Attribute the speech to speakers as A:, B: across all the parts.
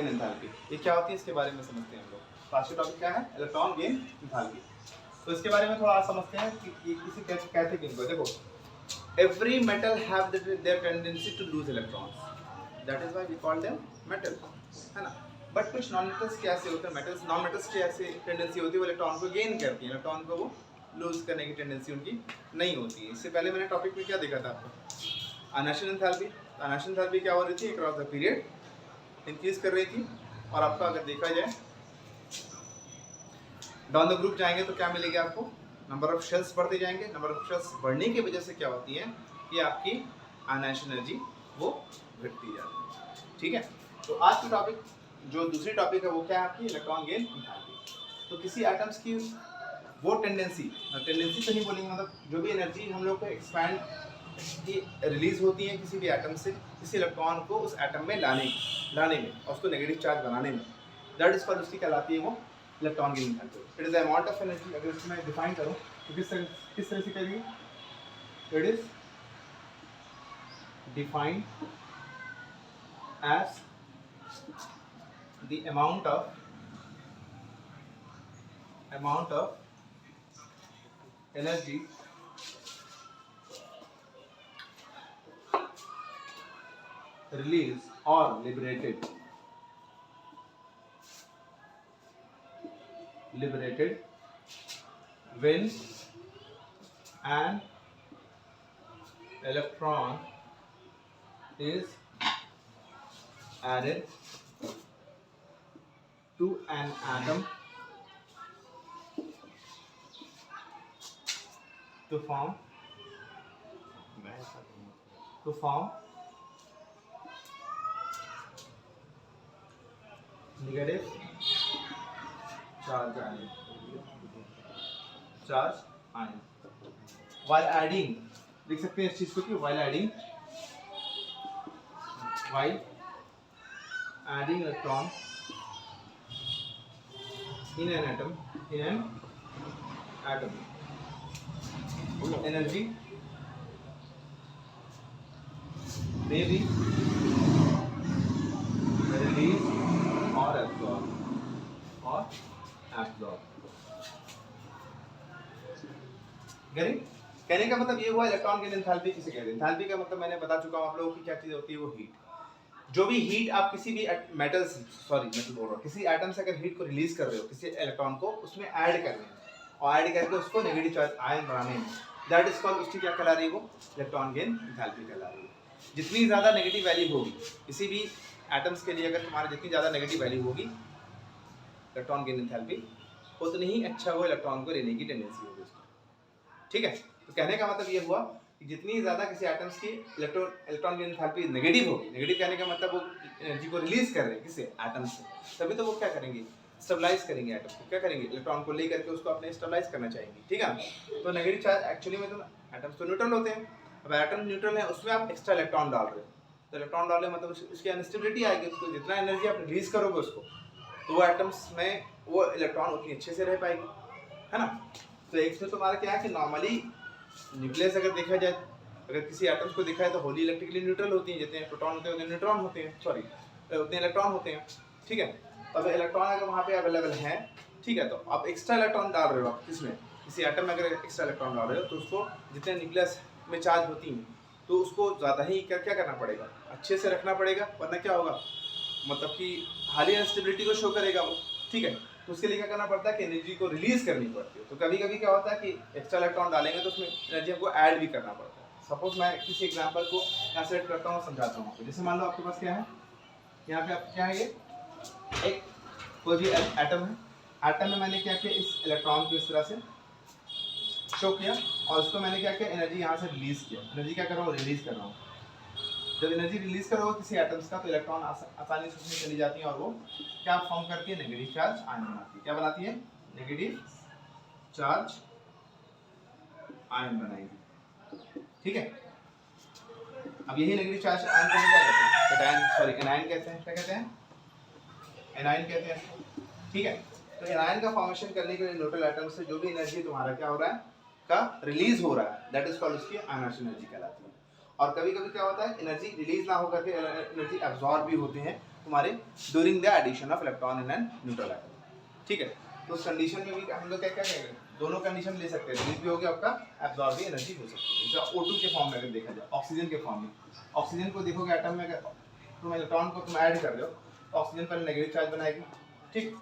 A: Enthalpy ये क्या होती है इसके बारे में समझते हैं हम लोग। तो आज का टॉपिक क्या है? Electron gain enthalpy. तो इसके बारे में थोड़ा आज समझते हैं कि किसी कहते हैं किनको। देखो, every metal have their tendency to lose electrons, that is why we call them metal, है ना। बट कुछ नॉन मेटल्स कैसे होते हैं, मेटल्स नॉन मेटल्स की ऐसी टेंडेंसी होती है वो इलेक्ट्रॉन को गेन करती है, इलेक्ट्रॉन को वो लूज करने की टेंडेंसी उनकी नहीं होती है। इससे पहले मैंने टॉपिक में क्या देखा था आपको, अनशन एंथैल्पी। अनशन एंथैल्पी क्या हो रही थी, अक्रॉस द पीरियड इंक्रीज कर रही थी। और आपका अगर देखा जाए डाउन द ग्रुप जाएंगे तो क्या मिलेगा आपको, नंबर ऑफ शेल्स बढ़ते जाएंगे। नंबर ऑफ शेल्स बढ़ने की वजह से क्या होती है कि आपकी आयनाइजेशन एनर्जी वो घटती जाती है। ठीक है, तो आज की टॉपिक जो दूसरी टॉपिक है वो क्या है आपकी, इलेक्ट्रॉन गेन एंथैल्पी। तो किसी एटम्स की वो टेंडेंसी तो नहीं बोलेंगे, मतलब जो भी एनर्जी हम लोग को एक्सपैंड की रिलीज होती है किसी भी एटम से, किसी इलेक्ट्रॉन को उस एटम में लाने में और उसको नेगेटिव चार्ज बनाने में, दैट इज कॉल्ड, उसकी कहलाती है वो electron gain enthalpy. It is the amount of energy. अगर इसको मैं डिफाइन करूं तो किस तरह से करेंगे, it is defined as the amount of energy released or liberated when an electron is added to an atom to form negative charge ion while adding, देख सकते हैं इस चीज को कि while adding electron in an atom energy may be released or absorbed कहने का मतलब ये हुआ इलेक्ट्रॉन गेन एंथैल्पी किसे कहते हैं। एंथैल्पी का मतलब मैंने बता चुका हूं आप लोगों की क्या चीज होती है, वो हीट। जो भी हीट आप किसी भी मेटल बोल रहा हूं, किसी एटम से अगर हीट को रिलीज कर रहे हो, किसी इलेक्ट्रॉन को उसमें ऐड कर रहे हैं और ऐड करके उसको नेगेटिव चार्ज आयन बनाने में, दैट इज कॉल्ड, उसकी क्या कहला रही है वो, इलेक्ट्रॉन गेन एंथैल्पी कहला रही है। जितनी ज्यादा नेगेटिव वैल्यू होगी किसी भी एटम्स के लिए, अगर तुम्हारी जितनी ज्यादा नेगेटिव वैल्यू होगी इलेक्ट्रॉन गेन एंथैल्पी, उतनी ही अच्छा वो इलेक्ट्रॉन को लेने की टेंडेंसी होगी उसकी। ठीक है, तो कहने का मतलब ये हुआ कि जितनी ज्यादा किसी एटम्स की इलेक्ट्रॉन गेन एंथैल्पी नेगेटिव होगी, नेगेटिव कहने का मतलब वो एनर्जी को रिलीज कर रहे हैं किसी एटम से, तभी तो वो क्या करेंगे, स्टेबलाइज करेंगे एटम को, क्या करेंगे, इलेक्ट्रॉन को लेकर के उसको अपने स्टेबलाइज करना चाहेंगे। ठीक है, तो नेगेटिव चार्ज एक्चुअली में तो एटम्स तो न्यूट्रल होते हैं, अब एटम न्यूट्रल है उसमें आप एक्स्ट्रा इलेक्ट्रॉन डाल रहे हो, तो इलेक्ट्रॉन डाले मतलब उसकी अनस्टेबिलिटी आएगी, उसको जितना एनर्जी आप रिलीज करोगे उसको, तो वो एटम्स में वो इलेक्ट्रॉन उतनी अच्छे से रह पाएगी, है ना। तो एक तो तुम्हारा क्या है कि नॉर्मली न्यूक्लियस अगर देखा जाए, अगर किसी एटम्स को देखा है तो होली इलेक्ट्रिकली न्यूट्रल होती हैं, जितने प्रोटॉन होते हैं उतने न्यूट्रॉन होते हैं, उतने इलेक्ट्रॉन होते हैं। ठीक है, अब इलेक्ट्रॉन अगर वहाँ पे अवेलेबल है, ठीक है, तो आप एक्स्ट्रा इलेक्ट्रॉन डाल रहे हो, आप किसमें, किसी एटम में अगर एक्स्ट्रा इलेक्ट्रॉन डाल रहे हो तो उसको जितने न्यूक्लियस में चार्ज होती हैं तो उसको ज़्यादा ही क्या करना पड़ेगा, अच्छे से रखना पड़ेगा, वरना क्या होगा, मतलब कि हाई अनस्टेबिलिटी को शो करेगा वो। ठीक है, तो उसके लिए क्या करना पड़ता है कि एनर्जी को रिलीज करनी पड़ती है। तो कभी कभी क्या होता है कि एक्स्ट्रा इलेक्ट्रॉन डालेंगे तो उसमें एनर्जी हमको ऐड भी करना पड़ता है। सपोज मैं किसी एग्जांपल को यहाँ सेट करता हूँ, समझाता हूँ। जैसे मान लो आपके पास क्या है, यहाँ पे आप क्या है, ये एक कोई भी एटम है, एटम में मैंने क्या किया, इस इलेक्ट्रॉन को इस तरह से शो किया और उसको मैंने क्या किया, एनर्जी यहाँ से रिलीज किया। एनर्जी क्या कर रहा हूँ, रिलीज कर रहा हूँ। जब एनर्जी रिलीज करोगे किसी एटम्स का तो इलेक्ट्रॉन आसानी से उसमें चली जाती है और वो क्या फॉर्म करती है, नेगेटिव चार्ज आयन बनाती है। क्या बनाती है, नेगेटिव चार्ज आयन बनाएगी। ठीक है, अब यही नेगेटिव चार्ज आयन को क्या कहते हैं, एनायन कहते हैं। क्या कहते हैं, एनायन कहते हैं। ठीक है, तो एनायन का फॉर्मेशन करने के लिए न्यूट्रल एटम से जो भी एनर्जी तुम्हारा क्या हो रहा है, का रिलीज हो रहा है, दैट इज कॉल्ड उसकी आयनाइजेशन एनर्जी कहलाती है। और कभी कभी क्या होता है, एनर्जी रिलीज ना होकर के एनर्जी एब्जॉर्ब भी होते हैं, तुम्हारे during the addition of electron in an neutral atom. ठीक है, तो उस कंडीशन में भी हम लोग क्या क्या कहेंगे, दोनों कंडीशन ले सकते हैं, रिलीज भी हो गया आपका, एब्जॉर्ब भी एनर्जी हो सकती है। जैसे O2 के फॉर्म में अगर देखा जाए, ऑक्सीजन के फॉर्म में, ऑक्सीजन को देखोगे एटम में अगर तुम इलेक्ट्रॉन को तुम ऐड कर रहे हो तो ऑक्सीजन पर नेगेटिव चार्ज बनाएगी। ठीक,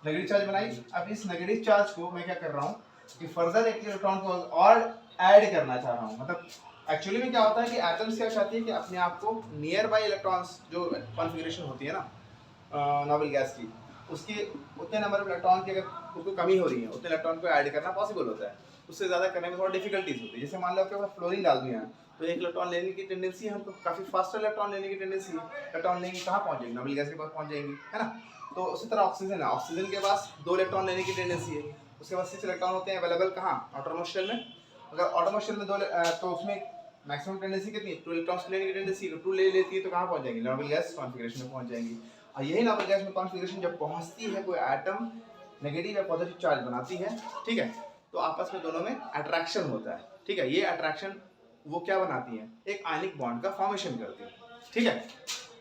A: नेगेटिव चार्ज बनाई। अब इस नेगेटिव चार्ज को मैं क्या कर रहा हूँ कि फर्दर एक इलेक्ट्रॉन को और ऐड करना चाह रहा हूँ। मतलब एक्चुअली में क्या होता है कि एटम्स क्या चाहती है कि अपने आप को नियर बाय इलेक्ट्रॉन्स जो कॉन्फ़िगरेशन होती है ना नोबल गैस की, उसकी उतने नंबर ऑफ इलेक्ट्रॉन की अगर उसको कमी हो रही है उतने इलेक्ट्रॉन को ऐड करना पॉसिबल होता है, उससे ज़्यादा करने में थोड़ा डिफिकल्टीज होती है। जैसे मान लो आपके पास फ्लोरीन डाल दिया है तो एक इलेक्ट्रॉन लेने की टेंडेंसी है, हमको काफ़ी फास्ट इलेक्ट्रॉन लेने की टेंडेंसी है, इलेक्ट्रॉन लेंगे कहाँ पहुँच जाएंगे, नोबल गैस के पास पहुँच जाएंगी, है ना। तो उसी तरह ऑक्सीजन है, ऑक्सीजन के पास 2 इलेक्ट्रॉन लेने की टेंडेंसी है, उसके पास 6 इलेक्ट्रॉन होते हैं अवेलेबल कहाँ, ऑटोनोमस शेल में। अगर ऑटोनोमस शेल में 2 तो उसमें मैक्सिमम टेंडेंसी कितनी है, 2 इलेक्ट्रॉन्स लेने की टेंडेंसी, तो 2 ले लेती है तो कहाँ पहुँच जाएंगी, नोबल गैस कॉन्फ़िगरेशन में पहुँच जाएंगी। और यही नोबल गैस में कॉन्फ़िगरेशन जब पहुँचती है कोई एटम नेगेटिव या पॉजिटिव चार्ज बनाती है, ठीक है, तो आपस में दोनों में अट्रैक्शन होता है। ठीक है, ये अट्रैक्शन वो क्या बनाती है, एक आयनिक बॉन्ड का फॉर्मेशन करती है। ठीक है,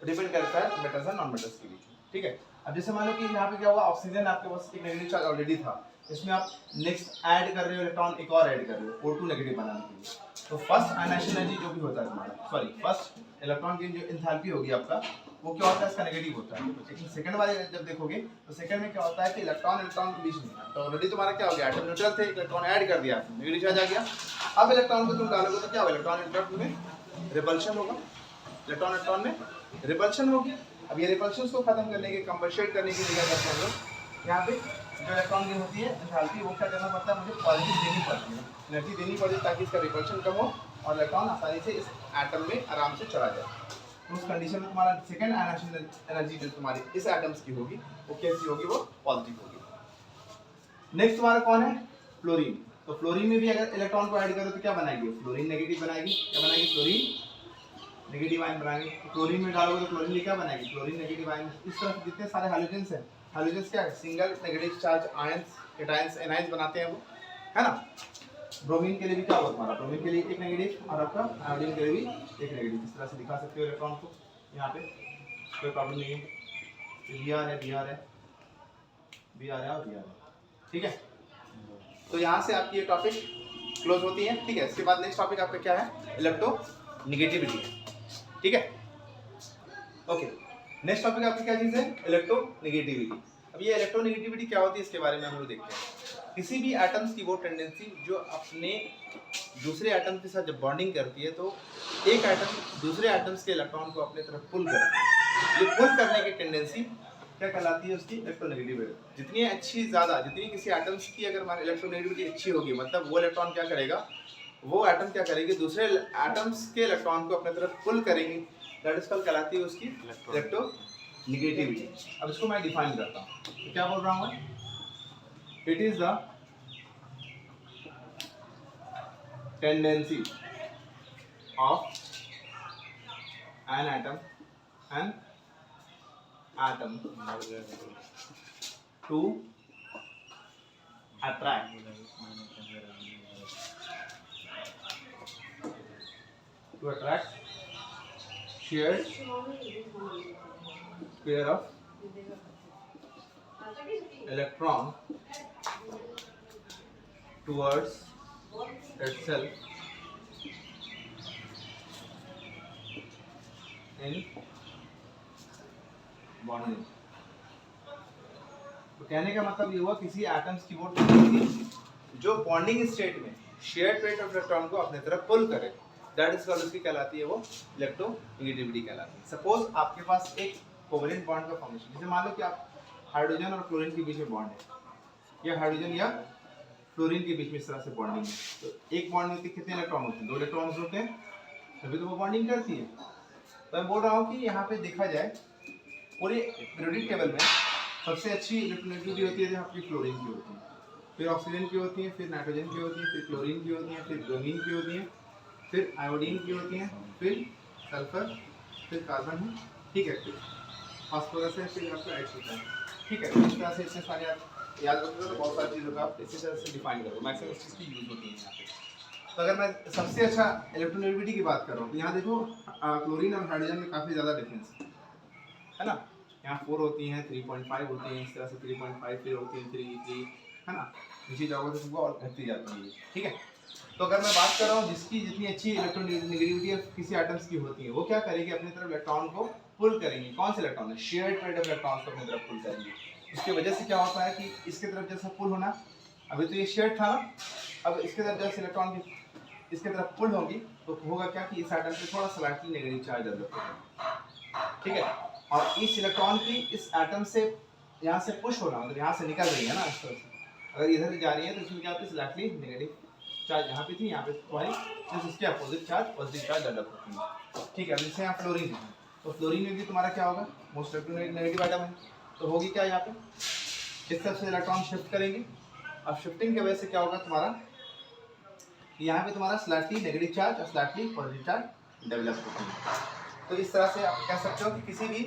A: डिपेंड करता है मेटल्स और नॉन मेटल्स के बीच में। ठीक है, अब जैसे मान लो कि यहाँ पे क्या हुआ, ऑक्सीजन आपके पास एक नेगेटिव चार्ज ऑलरेडी था, इसमें आप नेक्स्ट ऐड कर रहे हो इलेक्ट्रॉन, एक और ऐड कर रहे हो O2 नेगेटिव बनाने के लिए, तो फर्स्ट आयनाइजेशन एनर्जी जो भी होता है तुम्हारा, सॉरी फर्स्ट इलेक्ट्रॉन की जो एंथैल्पी होगी आपका, वो क्या होता है, इसका नेगेटिव होता है। लेकिन सेकंड वाले जब देखोगे तो सेकंड में क्या होता है कि इलेक्ट्रॉन इलेक्ट्रॉन के बीच में, तो ऑलरेडी तुम्हारा क्या हो गया, एटम न्यूट्रल थे, इलेक्ट्रॉन ऐड कर दिया, नेगेटिव चार्ज आ गया। अब इलेक्ट्रॉन को तुम डालोगे तो क्या होगा, इलेक्ट्रॉन इलेक्ट्रॉन में रिपल्शन होगा, इलेक्ट्रॉन इलेक्ट्रॉन में रिपल्शन होगी। अब ये रिपल्शन को खत्म करने के, कंपनसेट करने के लिए क्या करते हैं हम लोग, यहाँ पे जो इलेक्ट्रॉन की होती है एंथैल्पी, वो क्या करना पड़ता है, मुझे पॉजिटिव देनी पड़ती है, एनर्जी देनी पड़ती है ताकि इसका रिपल्शन कम हो और इलेक्ट्रॉन आसानी से इस एटम में आराम से चला जाए। तो उस कंडीशन में तुम्हारा सेकंड आयनाइजेशन एनर्जी जो तुम्हारी इस एटम्स की होगी वो कैसी होगी, वो पॉजिटिव होगी। नेक्स्ट तुम्हारा कौन है, फ्लोरीन। तो फ्लोरीन में भी अगर इलेक्ट्रॉन को ऐड करो तो क्या बनाएगी, फ्लोरीन नेगेटिव बनाएगी, क्या बनाएगी, फ्लोरीन नेगेटिव आयन बनाएगी। तो क्लोरीन में डालोगे तो क्लोरीन क्या बनाएगी, क्लोरीन नेगेटिव आयन। इस तरह जितने सारे हाइड्रोजन्स हैं, हाइड्रोजन्स क्या है, single negative charge ions, cations, anions बनाते हैं वो, है ना। ब्रोमीन के लिए भी क्या होगा तुम्हारा, ब्रोमीन के लिए एक नेगेटिव और आपका आयोडीन के लिए भी एक नेगेटिव। इस तरह से दिखा सकते हो इलेक्ट्रॉन को, यहाँ पे कोई प्रॉब्लम नहीं है, Br है, Br है, Br है और Br है। ठीक है, तो यहाँ से आपकी ये टॉपिक क्लोज होती है। ठीक है, इसके बाद नेक्स्ट टॉपिक आपका क्या है, इलेक्ट्रोनेगेटिविटी। ठीक है, ओके, नेक्स्ट टॉपिक आपकी क्या चीज़ है, इलेक्ट्रोनेगेटिविटी। अब ये इलेक्ट्रोनेगेटिविटी क्या होती है इसके बारे में हम लोग देखते हैं। किसी भी एटम्स की वो टेंडेंसी जो अपने दूसरे एटम के साथ जब बॉन्डिंग करती है तो एक एटम दूसरे एटम्स के इलेक्ट्रॉन को अपने तरफ पुल करती है। ये पुल करने की टेंडेंसी क्या कहलाती है, उसकी इलेक्ट्रोनेगेटिविटी। जितनी अच्छी ज़्यादा, जितनी किसी एटम्स की अगर हमारी इलेक्ट्रोनेगेटिविटी अच्छी होगी, मतलब वो इलेक्ट्रॉन क्या करेगा, वो एटम क्या करेगी, दूसरे एटम्स के इलेक्ट्रॉन को अपने तरफ पुल करेंगी, दैट इज कॉल्ड कहलाती है उसकी इलेक्ट्रोनेगेटिविटी। अब इसको मैं डिफाइन करता हूँ, तो क्या बोल रहा हूँ मैं, it is the tendency of an atom to attract shared pair of electron towards itself in bonding। तो कहने का मतलब ये हुआ, किसी एटम्स की वो टेंडेंसी जो बॉन्डिंग स्टेट में शेयर्ड पेयर ऑफ इलेक्ट्रॉन को अपने तरफ पुल करे, दैट इज कॉल्ड, उसकी कहलाती है वो इलेक्ट्रोनेगेटिविटी कहलाती है। सपोज आपके पास एक कोवेलेंट बॉन्ड का फॉर्मेशन, जैसे मान लो कि आप हाइड्रोजन और क्लोरीन के बीच में बॉन्ड है, या हाइड्रोजन या फ्लोरीन के बीच में इस तरह से बॉन्डिंग है, तो एक बॉन्ड में कितने इलेक्ट्रॉन होते हैं, 2 इलेक्ट्रॉन्स होते हैं, तभी तो वो बॉन्डिंग करती है। तो मैं बोल रहा हूँ कि यहाँ पे देखा जाए पूरे पीरियोडिक टेबल में सबसे अच्छी इलेक्ट्रोनेगेटिविटी होती है जो आपकी फ्लोरीन की होती है, फिर ऑक्सीजन की होती है, फिर नाइट्रोजन की होती है, फिर क्लोरीन की होती है, फिर ब्रोमीन की होती है, फिर आयोडीन की होती है, फिर सल्फर, फिर कार्बन है, ठीक है, फिर फास्फोरस है, फिर आपका H होता है। ठीक है, इस तरह से इतने सारे आप याद रखोगे तो बहुत सारी चीज़ों का आप इसी तरह से डिफाइन करोगे, मैक्सिमम इस चीज़ की यूज होती है यहाँ पे। तो अगर मैं सबसे अच्छा इलेक्ट्रोनेगेटिविटी की बात कर रहा हूँ तो यहाँ देखो क्लोरीन और हाइड्रोजन में काफ़ी ज़्यादा डिफरेंस है ना। यहाँ 4 होती हैं, 3.5 होती हैं, इस तरह से 3.5 फिर होती हैं, 3 है ना, नीचे जाओगे तो तुमको और घटती जाती है, ठीक है। तो अगर मैं बात कर रहा हूँ जिसकी जितनी अच्छी इलेक्ट्रोनेगेटिविटी किसी एटम्स की होती है, वो क्या करेगी, अपनी तरफ इलेक्ट्रॉन को पुल करेंगे। कौन से इलेक्ट्रॉन है, शेयर्ड पेयर ऑफ इलेक्ट्रॉन को अपनी तरफ पुल करेंगे। उसकी वजह से क्या होता है कि इसके तरफ जैसा पुल होना, अभी तो ये शेयर्ड था ना, अब इसके तरफ जैसे इलेक्ट्रॉन की इसके तरफ पुल होगी तो होगा क्या कि इस एटम पे थोड़ा स्लाइटली नेगेटिव चार्ज डेवलप होगा, ठीक है। और इस इलेक्ट्रॉन की इस एटम से यहाँ से पुश होना, मतलब यहाँ से निकल रही है ना इस तरह से, अगर इधर जा रही है तो इसमें क्या होता है, स्लाइटली नेगेटिव चार्ज यहाँ पे थी, यहाँ पे तुम्हारी जैसे इसके opposite charge positive charge develop होती है, ठीक है। अब जैसे यहाँ फ्लोरीन है, तो फ्लोरीन में भी तुम्हारा क्या होगा, मोस्ट नेगेटिव आइटम है, तो होगी क्या यहाँ पे, इस तरफ से इलेक्ट्रॉन शिफ्ट करेंगे। अब शिफ्टिंग की वजह से क्या होगा तुम्हारा, यहाँ पे तुम्हारा स्लाइटली नेगेटिव चार्ज और स्लाइटली पॉजिटिव चार्ज डेवलप होती है। तो इस तरह से आप कह सकते हो कि किसी भी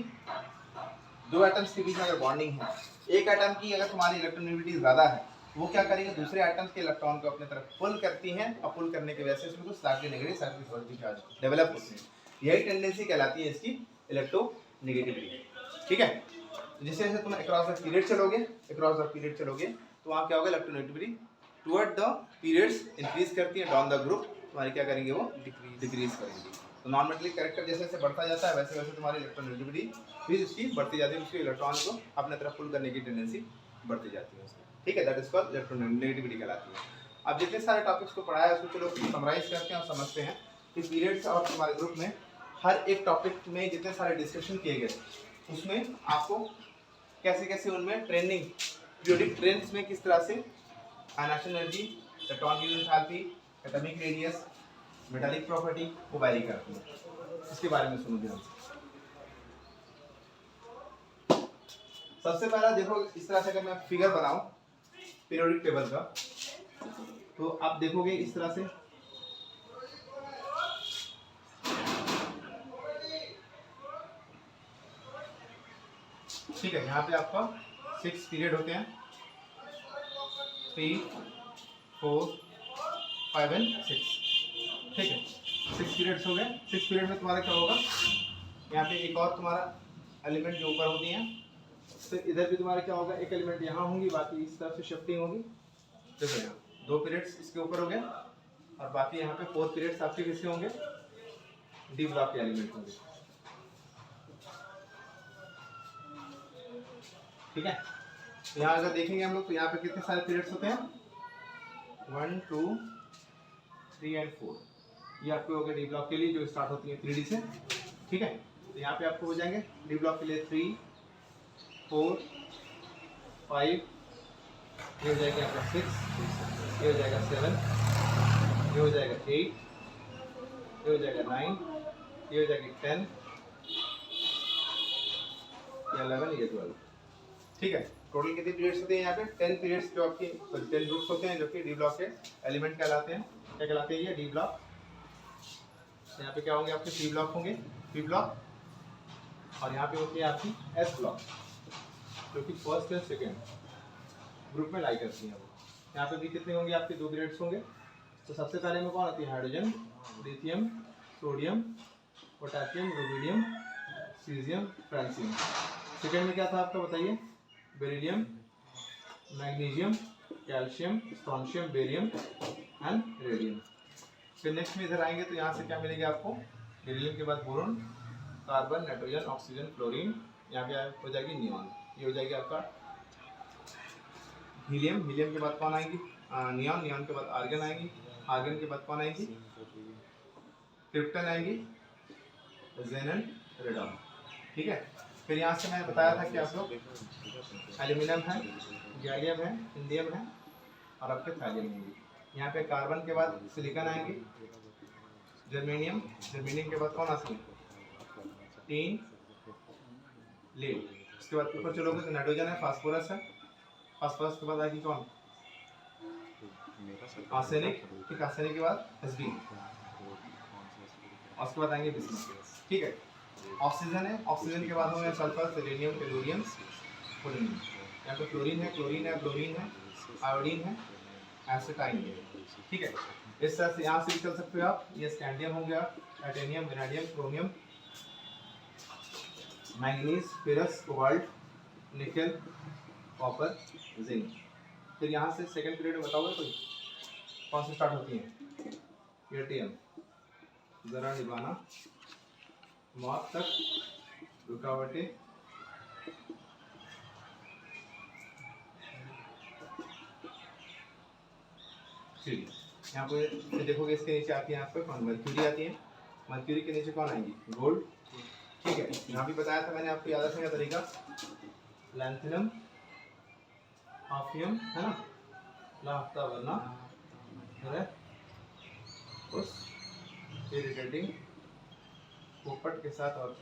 A: दो एटम्स के बीच में अगर बॉन्डिंग है, एक एटम की अगर तुम्हारी इलेक्ट्रोनेगेटिविटी ज़्यादा है, वो क्या करेंगे, दूसरे एटम्स के इलेक्ट्रॉन को अपने तरफ पुल करती हैं, और पुल करने की वजह से इसमें कुछ slightly negative slightly positive charge develop होते हैं। यही टेंडेंसी कहलाती है इसकी इलेक्ट्रोनेगेटिविटी, ठीक है। जैसे जैसे तुम अक्रॉस द पीरियड चलोगे तो वहाँ क्या होगा, electronegativity toward the periods increase करती है, डाउन द ग्रुप तुम्हारी क्या करेंगे, वो डिक्रीज करेंगे। तो नॉन मेटेलिक कैरेक्टर जैसे जैसे बढ़ता जाता है वैसे वैसे तुम्हारी इलेक्ट्रोनेगेटिविटी भी इसकी बढ़ती जाती है, उसके इलेक्ट्रॉन को अपने तरफ पुल करने की टेंडेंसी बढ़ती जाती है उसकी, ठीक है। दैट इज कॉल्ड इलेक्ट्रोनेगेटिविटी कहलाती है। अब जितने सारे टॉपिक्स को पढ़ाया है उसको चलो समराइज करते हैं और समझते हैं कि पीरियड्स और हमारे ग्रुप में हर एक टॉपिक में जितने सारे डिस्कशन किए गए उसमें आपको कैसे कैसे उनमें ट्रेनिंग पीरियोडिक ट्रेंड्स में किस तरह से आयनाइजेशन एनर्जी, इलेक्ट्रॉन की enthalpy, atomic radius, metallic property को वैरी करती है, इसके बारे में सुनो ध्यान से। सबसे पहला देखो, इस तरह से अगर मैं फिगर बनाऊं पीरियोडिक टेबल का, तो आप देखोगे इस तरह से, ठीक है। यहाँ पे आपका 6 पीरियड होते हैं, 3, 4, 5 एंड 6, ठीक है। 6 पीरियड्स हो गए। 6 पीरियड में तुम्हारा क्या होगा, यहाँ पे एक और तुम्हारा एलिमेंट जो ऊपर होती हैं, तो इधर भी तुम्हारा क्या होगा, एक एलिमेंट यहाँ होंगी, बाकी इस तरफ से शिफ्टिंग होगी। देखो यहाँ 2 पीरियड्स इसके ऊपर हो गए, और बाकी यहाँ पे 4 पीरियड्स आपके किसके होंगे, डी ब्लॉक के एलिमेंट होंगे, ठीक है। तो यहाँ अगर देखेंगे हम लोग तो यहाँ पे कितने सारे पीरियड्स होते हैं, 1, 2, 3 एंड 4, ये आपके हो गए डी ब्लॉक के लिए जो स्टार्ट होती है 3D से, ठीक है। तो यहाँ पे आपको हो जाएंगे डी ब्लॉक के लिए 3, 4, 5, ये हो जाएगा आपका 6, ये हो जाएगा 7, ये हो जाएगा 8, ये हो जाएगा 9, ये हो जाएगा 10, ये 11, ये 12, ठीक है। टोटल कितने पीरियड्स होते हैं यहाँ पे, 10 पीरियड्स जो आपके 10 ग्रुप्स होते हैं जो कि डी ब्लॉक के एलिमेंट कहलाते हैं। क्या कहलाते हैं ये, डी ब्लॉक। यहाँ पे क्या होंगे आपके, पी ब्लॉक होंगे, पी ब्लॉक, और यहाँ पे होती है आपकी एस ब्लॉक जो कि फर्स्ट एंड सेकेंड ग्रुप में लाई करती हैं वो। यहाँ पे भी कितने होंगे आपके, 2 पीरियड्स होंगे। तो सबसे पहले में कौन आती है, hydrogen, lithium, sodium, potassium, rubidium, caesium, francium. Second में क्या था आपका बताइए, beryllium, magnesium, calcium, strontium, barium and radium. फिर नेक्स्ट में इधर आएंगे तो यहाँ से क्या मिलेगा आपको, बेरिलियम के बाद boron, carbon, nitrogen, oxygen, fluorine, यहाँ पे हो जाएगी नियॉन, ये हो जाएगी आपका हीलियम। हीलियम के बाद कौन आएगी, नियॉन, नियॉन के बाद आर्गन आएगी, आर्गन के बाद कौन आएगी, क्रिप्टन आएगी, जेनन, रेडॉन, ठीक है। फिर यहाँ से मैंने बताया था कि आप लोग एल्यूमिनियम है, गैलियम है, इंडियम है, और आपके थैलियम होंगे। यहाँ पे कार्बन के बाद सिलिकॉन आएंगे, जर्मेनियम, जर्मेनियम के बाद कौन आती है, टीन, लेड। उसके बाद ऊपर चलोगे तो नाइट्रोजन है, फास्फोरस है, फास्फोरस के बाद आएगी कौन, आर्सेनिक, ठीक, आर्सेनिक के बाद एसबी, और उसके बाद आएंगे बिस्मथ, ठीक है। ऑक्सीजन है, ऑक्सीजन के बाद होंगे सल्फर, सेलेनियम, टेलुरियम, पोलोनियम। यहाँ पे क्लोरीन है, क्लोरीन है, ब्रोमीन है, आयोडीन है, एसिटाइन है, ठीक है। इस तरह से यहाँ से चल सकते हो आप, ये स्कैंडियम हो गया, titanium, vanadium, chromium, manganese, ferrous, cobalt, निकल, कॉपर, जिंक। फिर यहाँ से सेकंड पीरियड में बताओगे कोई कौन सी स्टार्ट होती है? एटीएम, जरा निभाना, मौत तक, रुकावटें, सीढ़ी। यहाँ पे देखोगे इसके नीचे आती है आपको कौन? मर्क्यूरी आती है। मर्क्यूरी के नीचे कौन आएंगी? गोल्ड। ठीक है, यहाँ भी बताया था मैंने आपको, याद रखने का तरीका, लैंथेनम, हाफियम, है ना, लाफ्ता वरना है उस इरिटेटिंग पोपट के साथ। और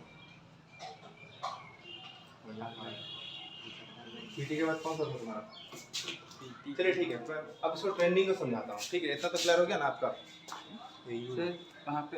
A: पीटी के बाद कौन सा था तुम्हारा? चलिए ठीक है, अब इसको ट्रेंडिंग को समझाता हूँ। ठीक है, इतना तो क्लियर हो गया ना आपका?
B: सर वहाँ पे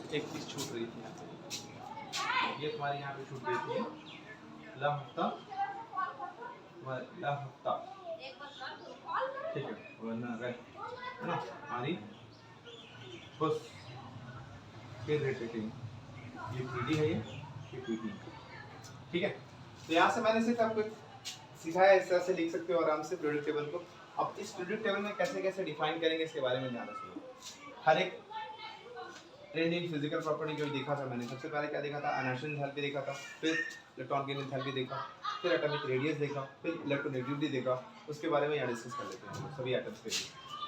A: एक चीज छूट रही थी यहाँ पे, ये तुम्हारी यहाँ पे छूट रही थी, लहफ्ता व लहफ्ता। ठीक है, वरना है ना हमारी बस। फिर रेटिंग, ये पीडी है, ये पीडी। ठीक है, तो यहाँ से मैंने सिर्फ आपको सिखाया, इस तरह से लिख सकते हो आराम से पीरियोडिक टेबल को। अब इस पीरियोडिक टेबल में कैसे कैसे डिफाइन करेंगे इसके बारे में ध्यान रखिए। हर एक ट्रेंडिंग फिजिकल प्रॉपर्टी जो देखा था मैंने, सबसे पहले क्या देखा था? इनर्शियल एंथैल्पी देखा था, फिर इलेक्ट्रॉन गेन एंथैल्पी देखा, फिर एटॉमिक रेडियस देखा, फिर इलेक्ट्रोनेगेटिविटी देखा। उसके बारे में यहाँ डिस्कस कर लेते हैं सभी एटम्स के लिए।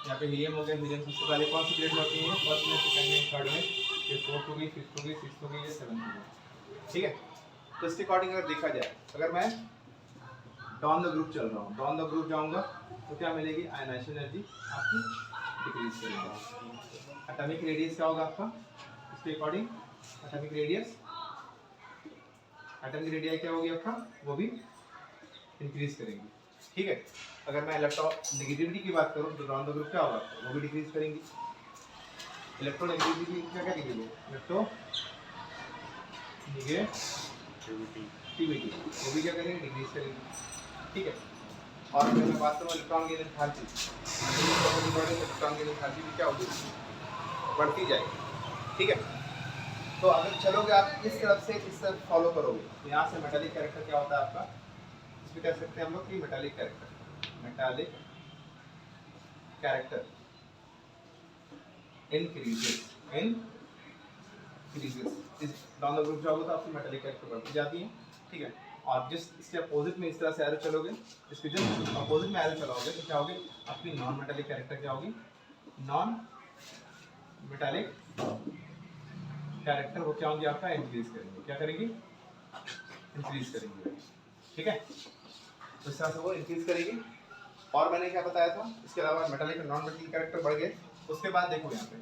A: यहाँ पे हीलियम हो गया। हीलियम सबसे पहले कौन सी पीरियड में होती है? फर्स्ट में, सेकंड में, थर्ड में, फिर फोर्थ हो गई, फिफ्थ हो गई, सिक्स्थ हो गई, या सेवंथ हो गई। ठीक है, तो इसके अकॉर्डिंग अगर देखा जाए, अगर मैं डाउन द ग्रुप चल रहा हूँ, डाउन द ग्रुप जाऊँगा तो क्या मिलेगी? आयनाइजेशन एनर्जी आपकी डिक्रीज करेगा। एटॉमिक रेडियस क्या होगा आपका इसके according? Atomic radius, atomic radius क्या होगी आपका? वो भी इंक्रीज करेंगी। ठीक है, अगर मैं इलेक्ट्रॉन नेगेटिविटी की बात करूँ तो डाउन द ग्रुप क्या होगा? वो भी डिक्रीज करेंगी। इलेक्ट्रोनेगेटिविटी क्या क्या डिक्रीज होगी? इलेक्ट्रो नेगेटिविटी वो भी क्या करेंगे? डिक्रीज करेंगी। ठीक है, और अगर मैं बात करूँ electron gain enthalpy, electron gain enthalpy भी क्या होगी? बढ़ती जाएगी। ठीक है, तो अगर चलोगे आप इस तरफ से, इस तरफ फॉलो करोगे तो यहाँ से मेटालिक कैरेक्टर क्या होता है आपका? इसमें कह सकते हैं हम लोग कि metallic character, metallic character increases, इस डाउन द ग्रुप जाओगे तो आपकी मेटालिक कैरेक्टर बढ़ती जाती है। ठीक है, और जिस इसके अपोजिट में इस तरह से एरो चलोगे, इसके जस्ट अपोजिट में एरो चलाओगे तो क्या होगी? आपकी नॉन मेटालिक कैरेक्टर क्या होगी? नॉन मेटालिक कैरेक्टर वो क्या होंगे आपका? इंक्रीज करेंगे। क्या करेंगी? इंक्रीज करेंगे। ठीक है, तो इस तरह से वो इंक्रीज करेगी। और मैंने क्या बताया था? इसके अलावा मेटालिक और नॉन मेटालिक कैरेक्टर बढ़ गए। उसके बाद देखो यहाँ पे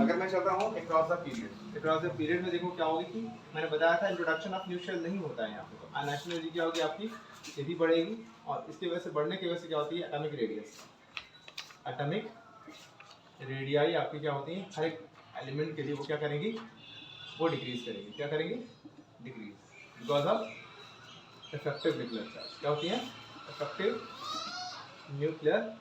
A: अगर मैं चल रहा हूँ across the period, across the period में देखो क्या होगी कि मैंने बताया था इंट्रोडक्शन ऑफ न्यू शेल नहीं होता है यहाँ पे। तो आयनाइजेशन एनर्जी क्या होगी आपकी? ये भी बढ़ेगी, और इसकी वजह से बढ़ने की वजह से क्या होती है? एटॉमिक रेडियस, एटॉमिक रेडियाई आपकी क्या होती है? हर एक एलिमेंट के लिए वो क्या करेंगी? वो डिक्रीज करेंगी। क्या करेंगी? Decrease, because of effective nuclear charge. क्या होती है? इफेक्टिव न्यूक्लियर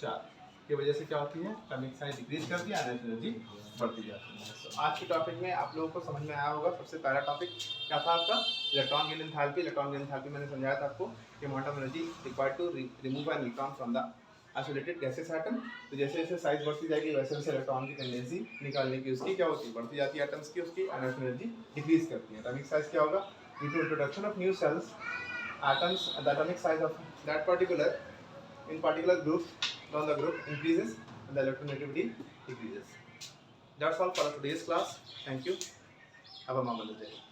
A: चार्ज की वजह से क्या होती है? एटॉमिक साइज डिक्रीज करती है, आयनाइजेशन एनर्जी बढ़ती जाती है। तो आज के टॉपिक में आप लोगों को समझ में आया होगा। सबसे पहला टॉपिक क्या था आपका? Electron gain enthalpy. Electron gain enthalpy मैंने समझाया था आपको कि amount of energy required to remove an electron from the isolated gaseous atom. तो जैसे जैसे साइज बढ़ती जाएगी वैसे वैसे इलेक्ट्रॉन की टेंडेंसी निकालने की उसकी क्या होती है? बढ़ती जाती है एटम्स की, उसकी आयनाइजेशन एनर्जी डिक्रीज करती है। एटॉमिक साइज क्या होगा? Due to introduction of new shells atoms, the atomic size of that particular group down the group increases and the electronegativity decreases. That's all for today's class. Thank you. Have a marvelous day.